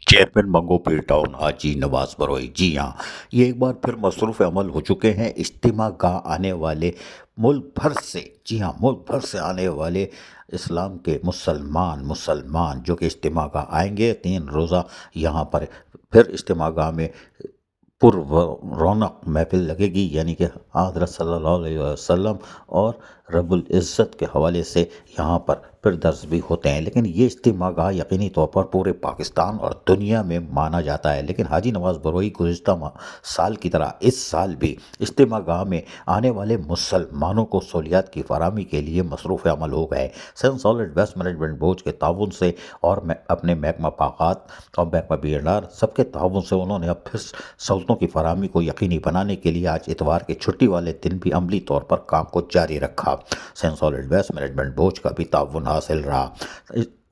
Chairman मंगो पीर town हाजी नवाज बरोई। जी हाँ, ये एक बार फिर मसरूफ़ अमल हो चुके हैं। इज्तिमा गाह आने वाले मुल्क भर से, जी हाँ, मुल्क भर से आने वाले इस्लाम के मुसलमान जो कि इज्तिमा गाह आएंगे, 3 रोज़ा यहाँ पर फिर इज्तिमा गाह में पुर रौनक महफिल लगेगी। यानी कि हज़रत सल्लल्लाहु अलैहि वसल्लम और रब्बुल इज़्ज़त के हवाले से यहाँ पर फिर दर्स भी होते हैं। लेकिन ये इज्तिमा गाह यकीनी तौर पर पूरे पाकिस्तान और दुनिया में माना जाता है। लेकिन हाजी नवाज बरोई गुज़िश्ता साल की तरह इस साल भी इज्तिमा गाह में आने वाले मुसलमानों को सहूलियात की फराहमी के लिए मसरूफ़ अमल हो गए। सन सॉलिड वेस्ट मैनेजमेंट बोर्ड के ताउन से और मैं अपने महकमा बाग़ात और महकमा BNR सबके ताउन से उन्होंने अब फिर सहूलतों की फराहमी को यकीनी बनाने के लिए आज इतवार के छुट्टी वाले दिन भी अमली तौर पर काम को जारी रखा। सेंट सॉलिड वेस्ट मैनेजमेंट बोर्ड का भी ताउन हासिल रहा।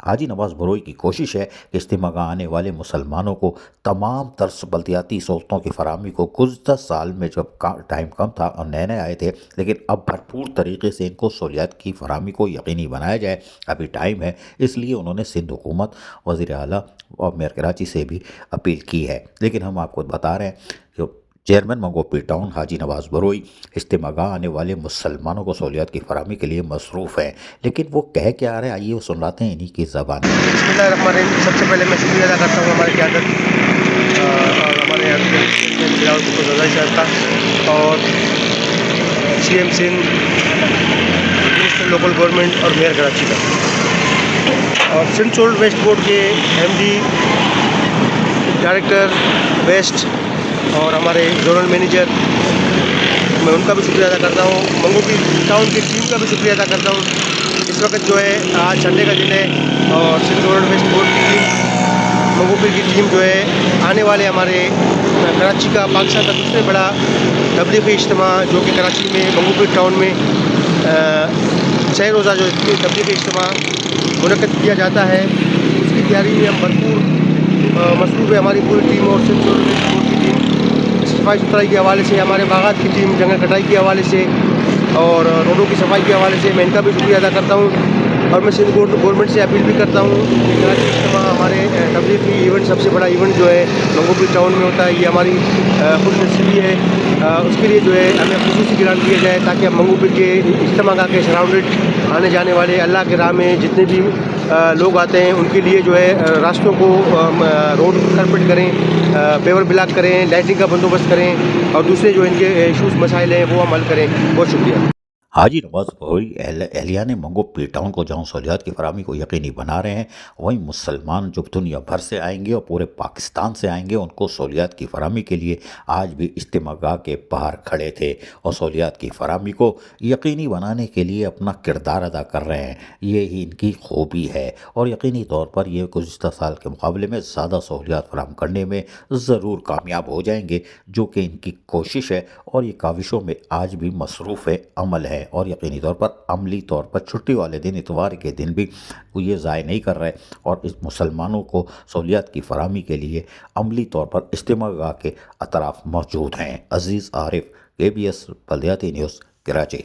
हाजी नवाज बरोई की कोशिश है कि इज्तिमा गाह आने वाले मुसलमानों को तमाम तरस बल्दियाती सहूलतों की फराहमी को गुज़श्ता साल में जब टाइम कम था और नए नए आए थे, लेकिन अब भरपूर तरीके से इनको सहूलियात की फराहमी को यकीनी बनाया जाए। अभी टाइम है, इसलिए उन्होंने सिंध हुकूमत, वज़ीर आला और मेयर कराची से भी अपील की है। लेकिन हम आपको बता रहे हैं कि चेयरमैन मंगो पीर टाउन हाजी नवाज बरोई इज्तिमा गाह आने वाले मुसलमानों को सहूलियात की फराहमी के लिए मसरूफ़ हैं। लेकिन वो कह क्या रहे हैं, आइए वो सुनाते हैं इन्हीं की ज़बान। बिस्मिल्लाहिर्रहमानिर्रहीम। सबसे पहले मैं शुक्रिया अदा करता हूँ हमारे क़यादत और हमारे यहाँ के बिलावल भुट्टो ज़रदारी साहब का, और CM Sindh, minister local government और मेयर कराची का, और सिंध सोल्ड वेस्ट बोर्ड के MD, डायरेक्टर वेस्ट और हमारे जोनल मैनेजर, मैं उनका भी शुक्रिया अदा करता हूँ। मंगो पीर टाउन की टीम का भी शुक्रिया अदा करता हूँ। इस वक्त जो है आज संडे का दिन है और सिंध सोल्ड वेस्ट बोर्ड की टीम, मंगो पीर की टीम जो है आने वाले हमारे कराची का पाकिस्तान का दूसरे बड़ा तबलीगी इज्तिमा जो कि कराची में मंगो पीर टाउन में 6 रोज़ा जो तबलीगी इज्तिमा मुनक़्क़द किया जाता है, उसकी तैयारी में हम भरपूर मसरूफ़ है। हमारी पूरी टीम और सिंध सोल्ड वेस्ट बोर्ड की टीम सफाई सुथराई के हवाले से, हमारे बागात की टीम जंगल कटाई के हवाले से और रोडों की सफाई के हवाले से मैं इनका भी शुक्रिया अदा करता हूँ। और मैं सिंध गवर्नमेंट से अपील भी करता हूँ कि कराची इज्तिमा हमारे तबलीगी इवेंट, सबसे बड़ा इवेंट जो है मंगो पीर टाउन में होता है, ये हमारी खुशनसीबी है। उसके लिए जो है हमें ख़ुसूसी ग्रांट दिया जाए ताकि हम मंगो पीर के इज्तिमा गाह के सराउंडेड आने जाने वाले अल्लाह के राह में जितने भी लोग आते हैं उनके लिए जो है रास्तों को रोड कारपेट करें, पेवर ब्लॉक करें, लाइटिंग का बंदोबस्त करें और दूसरे जो इनके इशूज़ मसाइल हैं वो हम हल करें। बहुत शुक्रिया। हाजी नवाज बरोई एहलिया ने मंगो पीर टाउन को जहाँ सहूलियात की फराहमी को यकीनी बना रहे हैं, वहीं मुसलमान जो दुनिया भर से आएंगे और पूरे पाकिस्तान से आएंगे उनको सहूलियात की फराहमी के लिए आज भी इज्तिमा गाह के बाहर खड़े थे और सहूलियात की फराहमी को यकीनी बनाने के लिए अपना किरदार अदा कर रहे हैं। ये ही इनकी खूबी है और यकीनी तौर पर ये गुज़िश्ता साल के मुकाबले में ज़्यादा सहूलियात फराहम करने में ज़रूर कामयाब हो जाएंगे, जो कि इनकी कोशिश है और ये काविशों में आज भी मसरूफ़ अमल है। और यकीनी तौर पर अमली तौर पर छुट्टी वाले दिन, इतवार के दिन भी वो ये ज़ाय नहीं कर रहे और इस मुसलमानों को सहूलियात की फराहमी के लिए अमली तौर पर इज्तिमा गाह के अतराफ़ मौजूद हैं। अज़ीज़ आरिफ, KBS बल्दियाती न्यूज़, कराची।